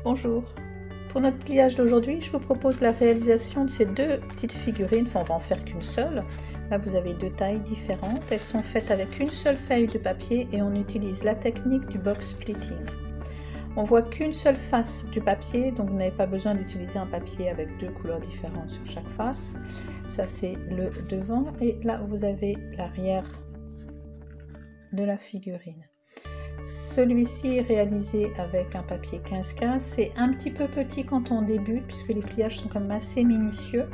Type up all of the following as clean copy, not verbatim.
Bonjour, pour notre pliage d'aujourd'hui, je vous propose la réalisation de ces deux petites figurines, enfin on va en faire qu'une seule. Là vous avez deux tailles différentes, elles sont faites avec une seule feuille de papier et on utilise la technique du box splitting. On voit qu'une seule face du papier, donc vous n'avez pas besoin d'utiliser un papier avec deux couleurs différentes sur chaque face. Ça c'est le devant et là vous avez l'arrière de la figurine. Celui-ci est réalisé avec un papier 15-15, c'est un petit peu petit quand on débute puisque les pliages sont quand même assez minutieux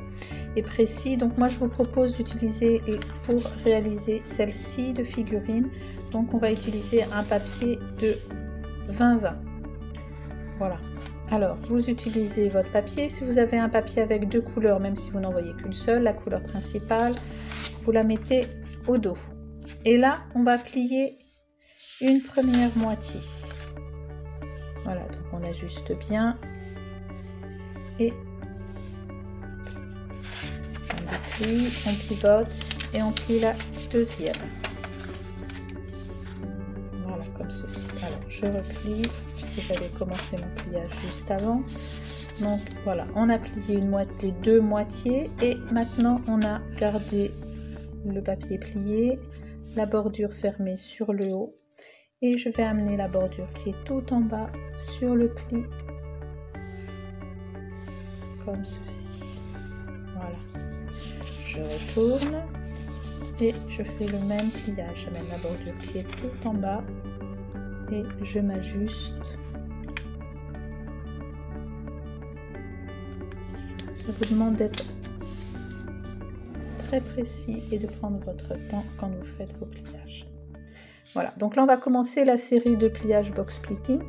et précis, donc moi je vous propose d'utiliser pour réaliser celle-ci de figurine, donc on va utiliser un papier de 20-20. Voilà, alors vous utilisez votre papier, si vous avez un papier avec deux couleurs, même si vous n'en voyez qu'une seule, la couleur principale, vous la mettez au dos et là on va plier une première moitié. Voilà, donc on ajuste bien et on déplie, on pivote et on plie la deuxième. Voilà, comme ceci. Alors je replie parce que j'avais commencé mon pliage juste avant. Donc voilà, on a plié les deux moitiés et maintenant on a gardé le papier plié, la bordure fermée sur le haut. Et je vais amener la bordure qui est tout en bas sur le pli, comme ceci. Voilà. Je retourne et je fais le même pliage. J'amène la bordure qui est tout en bas et je m'ajuste. Ça vous demande d'être très précis et de prendre votre temps quand vous faites vos pliages. Voilà, donc là on va commencer la série de pliage box splitting.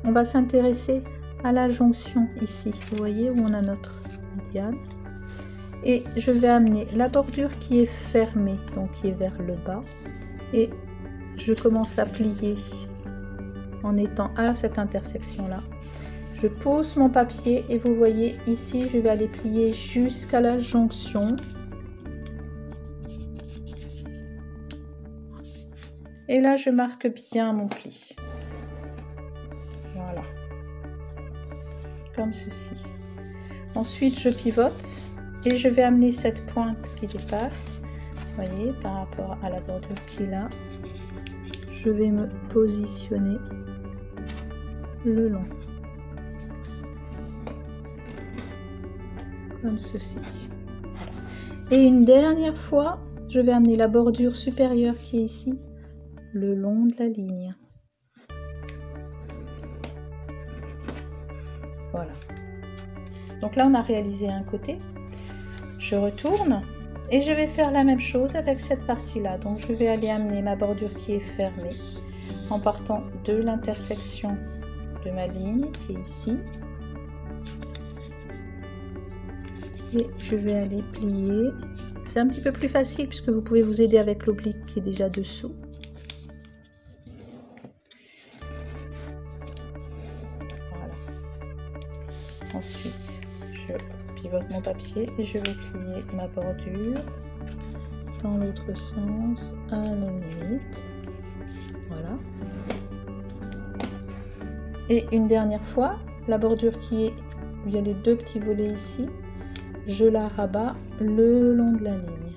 On va s'intéresser à la jonction ici, vous voyez où on a notre médiane. Et je vais amener la bordure qui est fermée, donc qui est vers le bas. Et je commence à plier en étant à cette intersection là. Je pose mon papier et vous voyez ici, je vais aller plier jusqu'à la jonction. Et là, je marque bien mon pli. Voilà. Comme ceci. Ensuite, je pivote et je vais amener cette pointe qui dépasse. Vous voyez, par rapport à la bordure qui est là. Je vais me positionner le long. Comme ceci. Voilà. Et une dernière fois, je vais amener la bordure supérieure qui est ici le long de la ligne. Voilà. Donc là, on a réalisé un côté. Je retourne et je vais faire la même chose avec cette partie-là. Donc, je vais aller amener ma bordure qui est fermée en partant de l'intersection de ma ligne qui est ici. Et je vais aller plier. C'est un petit peu plus facile puisque vous pouvez vous aider avec l'oblique qui est déjà dessous. Ensuite, je pivote mon papier et je vais plier ma bordure dans l'autre sens à la limite. Voilà. Et une dernière fois, la bordure qui est où il y a les deux petits volets ici, je la rabats le long de la ligne.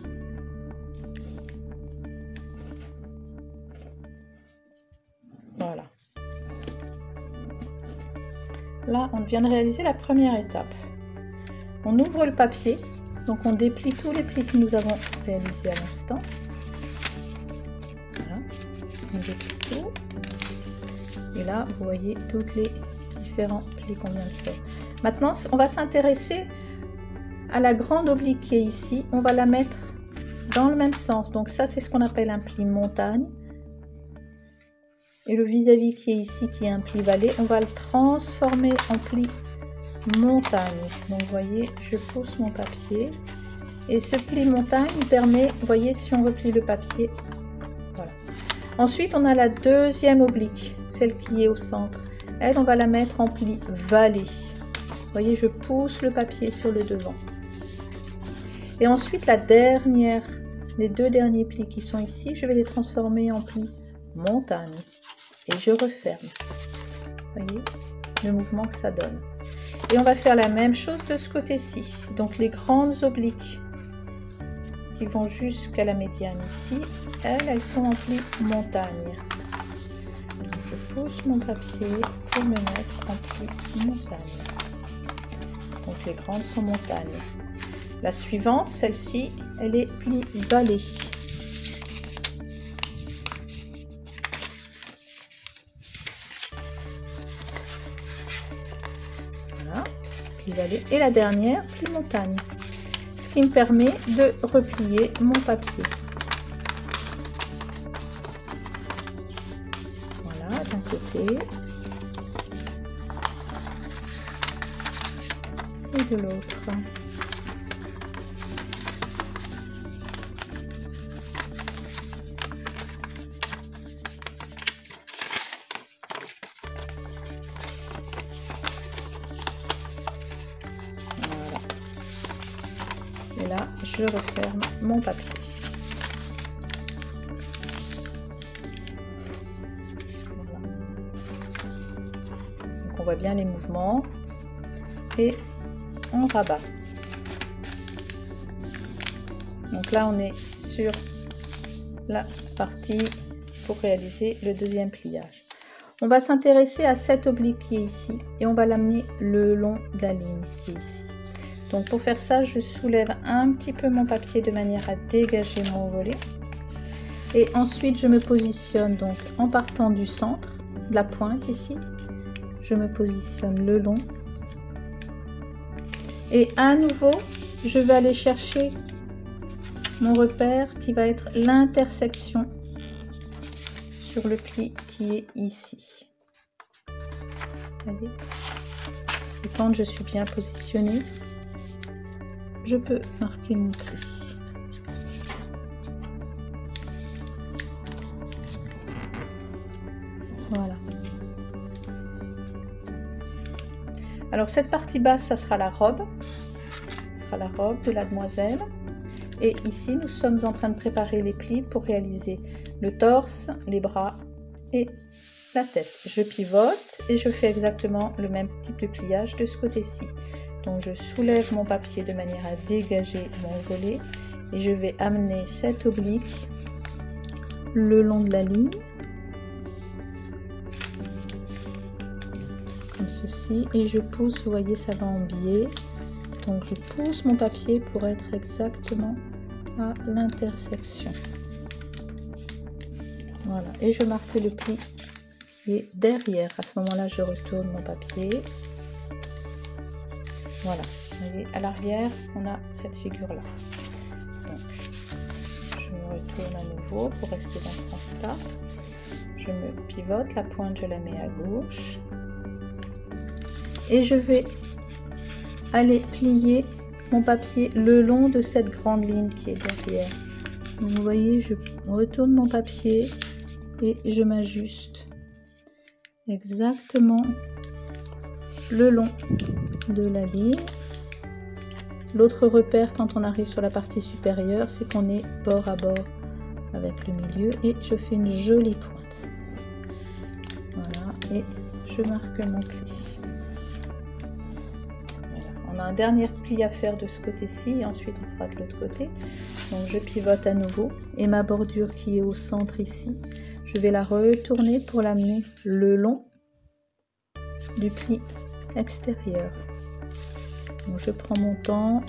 Voilà. Là, on vient de réaliser la première étape. On ouvre le papier, donc on déplie tous les plis que nous avons réalisés à l'instant. Voilà, on déplie tout. Et là, vous voyez tous les différents plis qu'on vient de faire. Maintenant, on va s'intéresser à la grande oblique qui est ici. On va la mettre dans le même sens. Donc ça, c'est ce qu'on appelle un pli montagne. Et le vis-à-vis qui est ici, qui est un pli vallée, on va le transformer en pli montagne. Donc vous voyez, je pose mon papier. Et ce pli montagne permet, vous voyez, si on replie le papier, voilà. Ensuite, on a la deuxième oblique, celle qui est au centre. Elle, on va la mettre en pli vallée. Vous voyez, je pousse le papier sur le devant. Et ensuite, les deux derniers plis qui sont ici, je vais les transformer en pli montagne. Et je referme. Voyez, le mouvement que ça donne. Et on va faire la même chose de ce côté-ci. Donc les grandes obliques qui vont jusqu'à la médiane ici, elles sont en pli montagne. Donc je pousse mon papier pour me mettre en pli montagne. Donc les grandes sont montagne. La suivante, celle-ci, elle est pli vallée. Voilà, pli vallée. Et la dernière, pli montagne. Ce qui me permet de replier mon papier. Voilà, d'un côté et de l'autre. Et là, je referme mon papier. Voilà. Donc on voit bien les mouvements et on rabat. Donc là, on est sur la partie pour réaliser le deuxième pliage. On va s'intéresser à cette oblique qui est ici et on va l'amener le long de la ligne qui est ici. Donc pour faire ça, je soulève un petit peu mon papier de manière à dégager mon volet. Et ensuite, je me positionne donc en partant du centre, de la pointe ici. Je me positionne le long. Et à nouveau, je vais aller chercher mon repère qui va être l'intersection sur le pli qui est ici. Voyez ? Et quand je suis bien positionnée, je peux marquer mon pli. Voilà. Alors cette partie basse, ça sera la robe. Ce sera la robe de la demoiselle. Et ici, nous sommes en train de préparer les plis pour réaliser le torse, les bras et la tête. Je pivote et je fais exactement le même type de pliage de ce côté-ci. Donc je soulève mon papier de manière à dégager mon volet et je vais amener cette oblique le long de la ligne, comme ceci, et je pousse, vous voyez ça va en biais, donc je pousse mon papier pour être exactement à l'intersection. Voilà, et je marque le pli et derrière, à ce moment là je retourne mon papier. Voilà, vous voyez, à l'arrière, on a cette figure-là. Donc, je me retourne à nouveau pour rester dans ce sens-là. Je me pivote, la pointe, je la mets à gauche. Et je vais aller plier mon papier le long de cette grande ligne qui est derrière. Donc, vous voyez, je retourne mon papier et je m'ajuste exactement le long de la ligne. L'autre repère quand on arrive sur la partie supérieure, c'est qu'on est bord à bord avec le milieu et je fais une jolie pointe. Voilà, et je marque mon pli. Voilà. On a un dernier pli à faire de ce côté-ci et ensuite on fera de l'autre côté. Donc je pivote à nouveau et ma bordure qui est au centre ici, je vais la retourner pour l'amener le long du pli extérieur. Donc je prends mon temps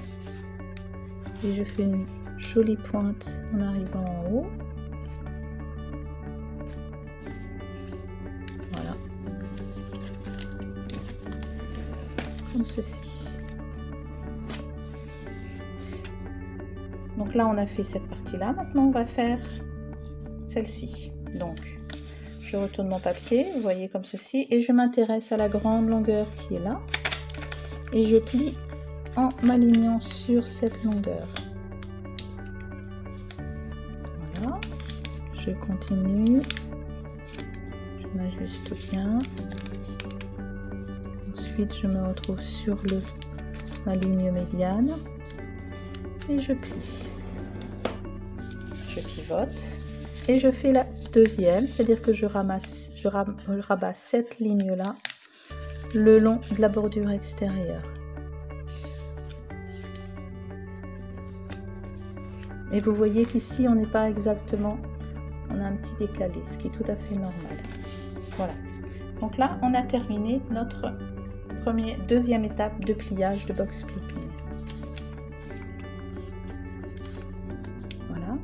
et je fais une jolie pointe en arrivant en haut. Voilà, comme ceci. Donc là on a fait cette partie là, maintenant on va faire celle-ci. Donc je retourne mon papier, vous voyez comme ceci, et je m'intéresse à la grande longueur qui est là et je plie en m'alignant sur cette longueur. Voilà, je continue, je m'ajuste bien, ensuite je me retrouve sur ma ligne médiane et je plie, je pivote et je fais la deuxième, c'est à dire que je rabats cette ligne là le long de la bordure extérieure. Et vous voyez qu'ici on n'est pas exactement, on a un petit décalé, ce qui est tout à fait normal. Voilà. Donc là on a terminé notre deuxième étape de pliage de box splitting. Voilà.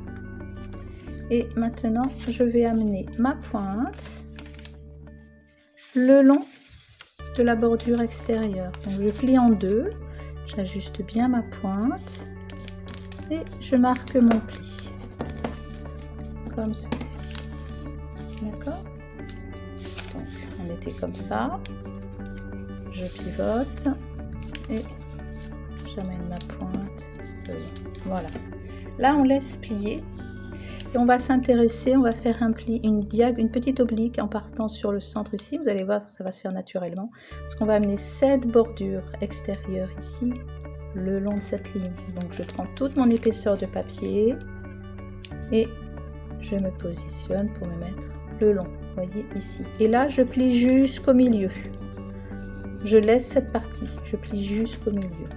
Et maintenant je vais amener ma pointe le long de la bordure extérieure. Donc je plie en deux, j'ajuste bien ma pointe et je marque mon pli comme ceci. D'accord? Donc on était comme ça, je pivote et j'amène ma pointe le long. Voilà, là on laisse plier et on va s'intéresser, on va faire un pli, une petite oblique en partant sur le centre ici. Vous allez voir, ça va se faire naturellement parce qu'on va amener cette bordure extérieure ici le long de cette ligne. Donc je prends toute mon épaisseur de papier et je me positionne pour me mettre le long, vous voyez ici. Et là je plie jusqu'au milieu. Je laisse cette partie, je plie jusqu'au milieu.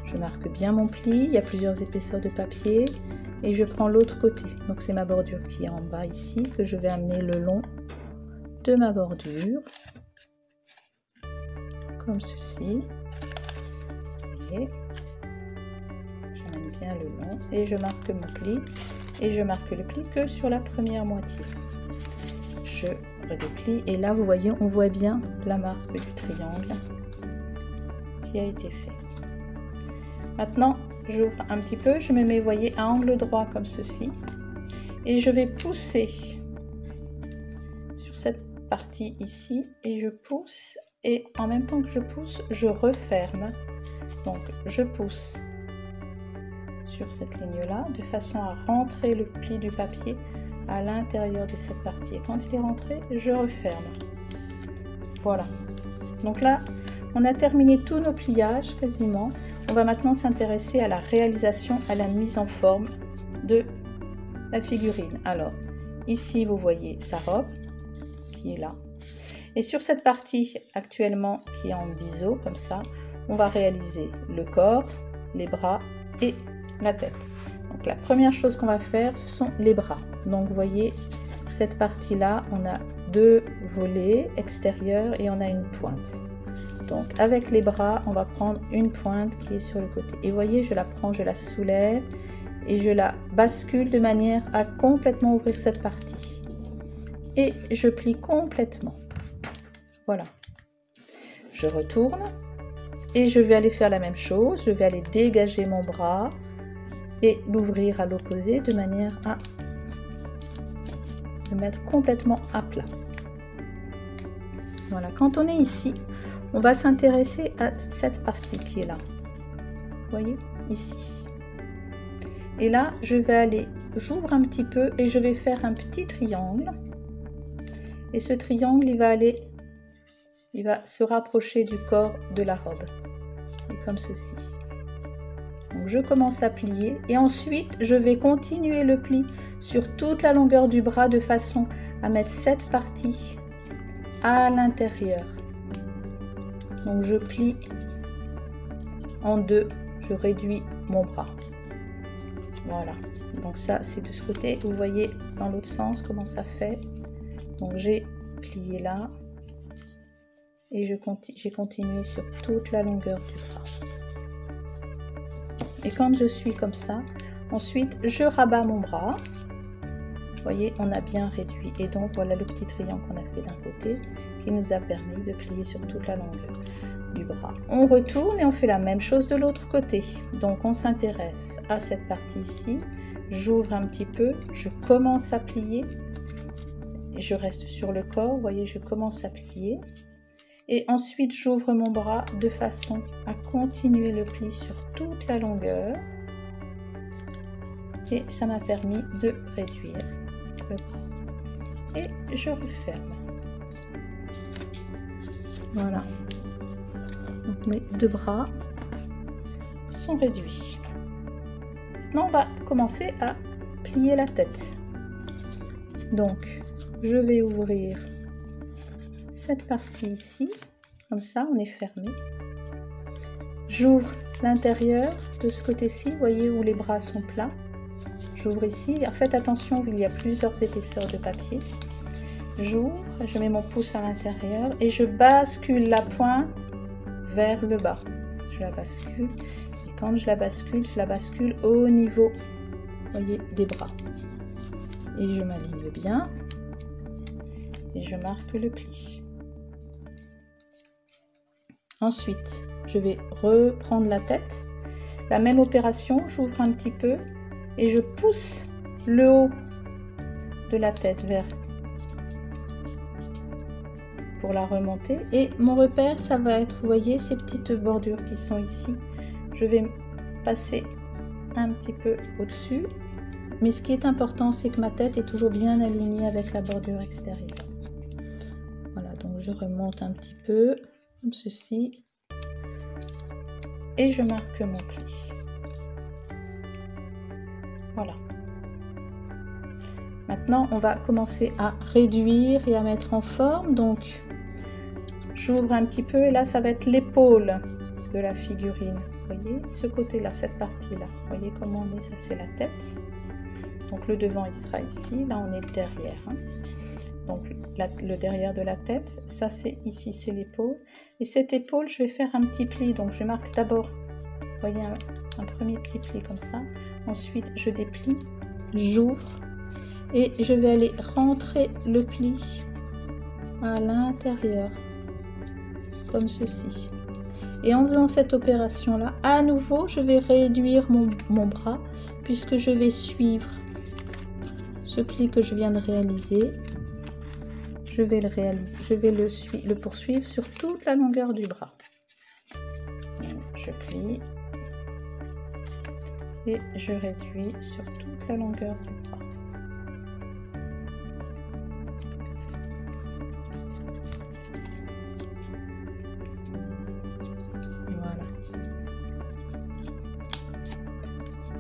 Je marque bien mon pli, il y a plusieurs épaisseurs de papier et je prends l'autre côté. Donc c'est ma bordure qui est en bas ici que je vais amener le long de ma bordure comme ceci. Et j'amène bien le long et je marque mon pli et je marque le pli que sur la première moitié. Je redéplie et là vous voyez, on voit bien la marque du triangle qui a été fait. Maintenant j'ouvre un petit peu, je me mets, voyez, à angle droit comme ceci et je vais pousser sur cette partie ici et je pousse et en même temps que je pousse je referme. Donc je pousse sur cette ligne là de façon à rentrer le pli du papier à l'intérieur de cette partie et quand il est rentré je referme. Voilà, donc là on a terminé tous nos pliages quasiment. On va maintenant s'intéresser à la réalisation, à la mise en forme de la figurine. Alors ici vous voyez sa robe qui est là et sur cette partie actuellement qui est en biseau comme ça, on va réaliser le corps, les bras et la tête. Donc la première chose qu'on va faire, ce sont les bras. Donc vous voyez, cette partie-là, on a deux volets extérieurs et on a une pointe. Donc avec les bras, on va prendre une pointe qui est sur le côté. Et vous voyez, je la prends, je la soulève et je la bascule de manière à complètement ouvrir cette partie. Et je plie complètement. Voilà. Je retourne. Et je vais aller faire la même chose, je vais aller dégager mon bras et l'ouvrir à l'opposé de manière à le mettre complètement à plat. Voilà, quand on est ici, on va s'intéresser à cette partie qui est là. Vous voyez, ici. Et là, je vais aller, j'ouvre un petit peu et je vais faire un petit triangle. Et ce triangle, il va se rapprocher du corps de la robe. Et comme ceci. Donc je commence à plier et ensuite je vais continuer le pli sur toute la longueur du bras de façon à mettre cette partie à l'intérieur. Donc je plie en deux, je réduis mon bras. Voilà, donc ça c'est de ce côté. Vous voyez dans l'autre sens comment ça fait. Donc j'ai plié là. Et j'ai continué sur toute la longueur du bras. Et quand je suis comme ça, ensuite je rabats mon bras. Vous voyez, on a bien réduit. Et donc voilà le petit triangle qu'on a fait d'un côté qui nous a permis de plier sur toute la longueur du bras. On retourne et on fait la même chose de l'autre côté. Donc on s'intéresse à cette partie ici. J'ouvre un petit peu, je commence à plier. Et je reste sur le corps, vous voyez, je commence à plier. Et ensuite j'ouvre mon bras de façon à continuer le pli sur toute la longueur et ça m'a permis de réduire le bras et je referme. Voilà, donc mes deux bras sont réduits. Maintenant on va commencer à plier la tête. Donc je vais ouvrir cette partie ici, comme ça, on est fermé. J'ouvre l'intérieur de ce côté-ci, vous voyez où les bras sont plats. J'ouvre ici, faites attention, il y a plusieurs épaisseurs de papier. J'ouvre, je mets mon pouce à l'intérieur et je bascule la pointe vers le bas. Je la bascule et quand je la bascule au niveau, vous voyez, des bras. Et je m'aligne bien et je marque le pli. Ensuite, je vais reprendre la tête. La même opération, j'ouvre un petit peu et je pousse le haut de la tête vers pour la remonter. Et mon repère, ça va être, vous voyez, ces petites bordures qui sont ici. Je vais passer un petit peu au-dessus. Mais ce qui est important, c'est que ma tête est toujours bien alignée avec la bordure extérieure. Voilà, donc je remonte un petit peu, comme ceci. Et je marque mon pli. Voilà. Maintenant, on va commencer à réduire et à mettre en forme. Donc, j'ouvre un petit peu et là, ça va être l'épaule de la figurine. Vous voyez, ce côté-là, cette partie-là. Vous voyez comment on est, ça c'est la tête. Donc, le devant, il sera ici. Là, on est le derrière. Hein. Donc, le derrière de la tête, ça c'est ici, c'est l'épaule. Et cette épaule, je vais faire un petit pli. Donc, je marque d'abord, vous voyez, un premier petit pli comme ça. Ensuite, je déplie, j'ouvre et je vais aller rentrer le pli à l'intérieur, comme ceci. Et en faisant cette opération-là, à nouveau, je vais réduire mon bras puisque je vais suivre ce pli que je viens de réaliser. Je vais le poursuivre sur toute la longueur du bras. Donc, je plie et je réduis sur toute la longueur du bras. Voilà.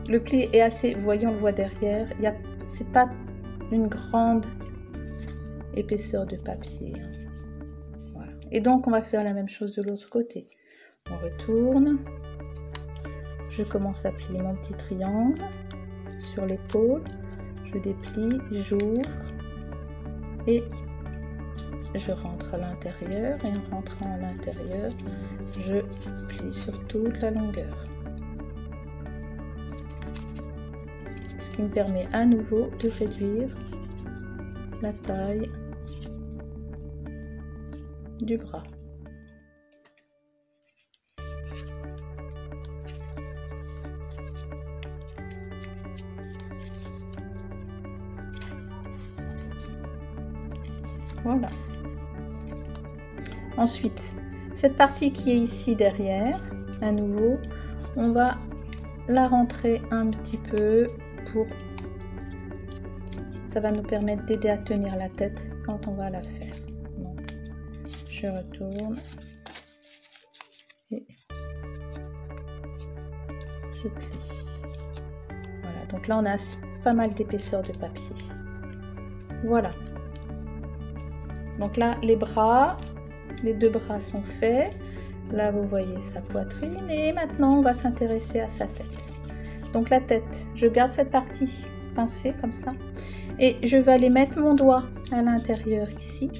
Le pli est assez, vous voyez, on le voit derrière. C'est pas une grande épaisseur de papier. Voilà. Et donc on va faire la même chose de l'autre côté. On retourne. Je commence à plier mon petit triangle sur l'épaule. Je déplie, j'ouvre et je rentre à l'intérieur. Et en rentrant à l'intérieur, je plie sur toute la longueur. Ce qui me permet à nouveau de réduire la taille du bras. Voilà. Ensuite, cette partie qui est ici derrière, à nouveau, on va la rentrer un petit peu pour... Ça va nous permettre d'aider à tenir la tête quand on va la faire. Donc, je retourne et je plie. Voilà, donc là on a pas mal d'épaisseur de papier. Voilà. Donc là, les bras, les deux bras sont faits. Là, vous voyez sa poitrine. Et maintenant, on va s'intéresser à sa tête. Donc la tête, je garde cette partie pincée comme ça. Et je vais aller mettre mon doigt à l'intérieur ici.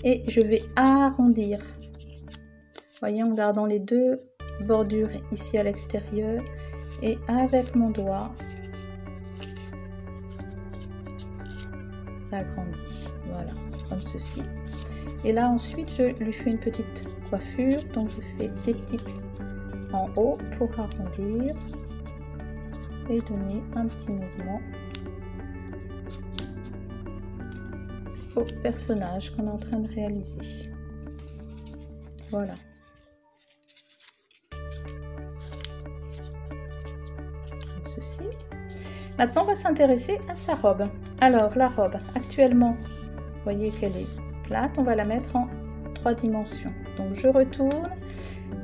Et je vais arrondir. Vous voyez, en gardant les deux bordures ici à l'extérieur. Et avec mon doigt, j'agrandis. Voilà, comme ceci. Et là, ensuite, je lui fais une petite coiffure. Donc, je fais des petits plis en haut pour arrondir. Et donner un petit mouvement au personnage qu'on est en train de réaliser. Voilà. Comme ceci. Maintenant, on va s'intéresser à sa robe. Alors, la robe, actuellement, vous voyez qu'elle est plate. On va la mettre en 3 dimensions. Donc, je retourne.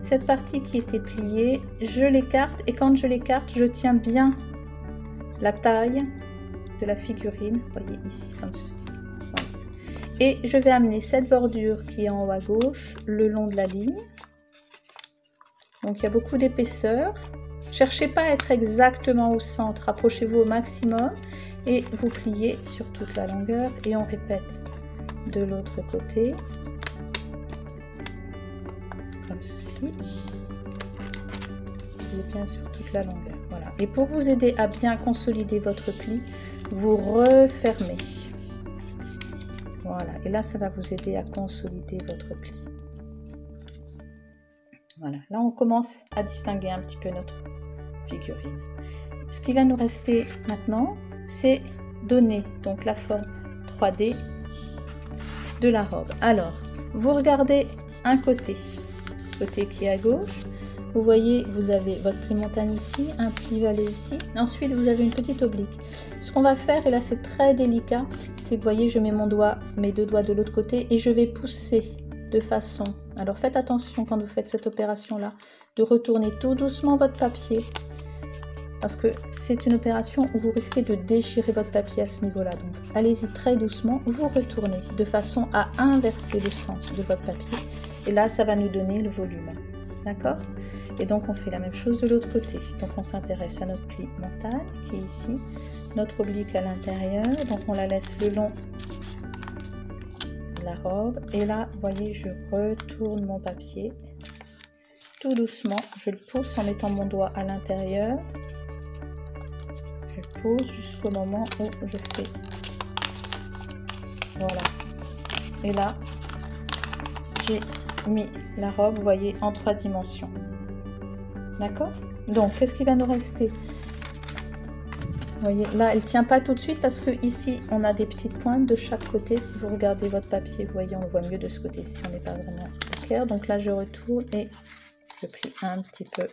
Cette partie qui était pliée, je l'écarte. Et quand je l'écarte, je tiens bien la taille de la figurine. Vous voyez ici, comme ceci. Voilà. Et je vais amener cette bordure qui est en haut à gauche le long de la ligne. Donc il y a beaucoup d'épaisseur. Cherchez pas à être exactement au centre, approchez-vous au maximum et vous pliez sur toute la longueur et on répète de l'autre côté comme ceci. Pliez bien sur toute la longueur. Voilà. Et pour vous aider à bien consolider votre pli, vous refermez. Voilà. Et là, ça va vous aider à consolider votre pli. Voilà. Là, on commence à distinguer un petit peu notre figurine. Ce qui va nous rester maintenant, c'est donner donc la forme 3D de la robe. Alors, vous regardez un côté qui est à gauche. Vous voyez, vous avez votre pli montagne ici, un pli vallée ici. Ensuite, vous avez une petite oblique. Ce qu'on va faire, et là c'est très délicat, c'est que vous voyez, je mets mes deux doigts de l'autre côté et je vais pousser de façon. Alors faites attention quand vous faites cette opération-là, de retourner tout doucement votre papier. Parce que c'est une opération où vous risquez de déchirer votre papier à ce niveau-là. Donc allez-y très doucement, vous retournez de façon à inverser le sens de votre papier. Et là, ça va nous donner le volume. D'accord? Et donc on fait la même chose de l'autre côté. Donc on s'intéresse à notre pli montagne qui est ici, notre oblique à l'intérieur. Donc on la laisse le long de la robe. Et là, vous voyez, je retourne mon papier. Tout doucement, je le pousse en mettant mon doigt à l'intérieur. Je pousse jusqu'au moment où je fais. Voilà. Et là, j'ai mis la robe, vous voyez, en 3 dimensions. D'accord? Donc, qu'est-ce qui va nous rester? Vous voyez, là, elle ne tient pas tout de suite parce que ici, on a des petites pointes de chaque côté. Si vous regardez votre papier, vous voyez, on le voit mieux de ce côté-ci, on n'est pas vraiment clair. Donc là, je retourne et je plie un petit peu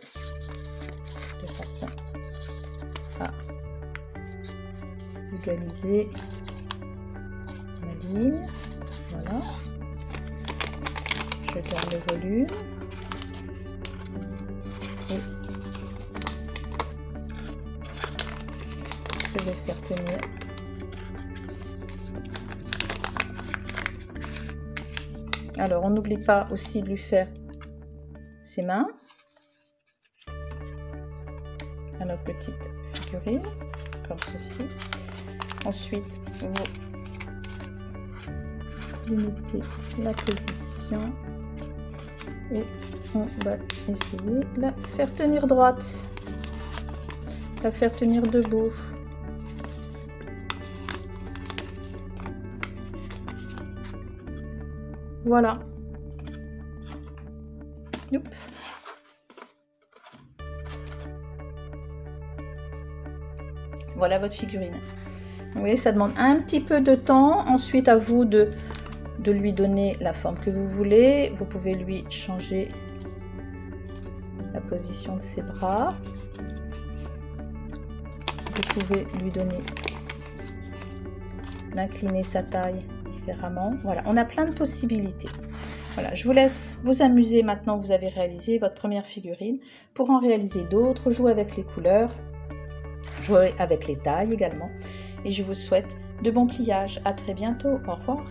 de façon à égaliser ma ligne. Voilà. Je garde le volume et je vais faire tenir alors on n'oublie pas aussi de lui faire ses mains à notre petite figurine comme ceci. Ensuite vous mettez la position et on va essayer de la faire tenir droite, la faire tenir debout. Voilà. Youp. Voilà votre figurine. Vous voyez, ça demande un petit peu de temps. Ensuite, à vous de lui donner la forme que vous voulez. Vous pouvez lui changer la position de ses bras. Vous pouvez lui donner, d'incliner sa taille différemment. Voilà, on a plein de possibilités. Voilà, je vous laisse vous amuser maintenant que vous avez réalisé votre première figurine. Pour en réaliser d'autres, jouer avec les couleurs, jouer avec les tailles également. Et je vous souhaite de bons pliages. À très bientôt. Au revoir.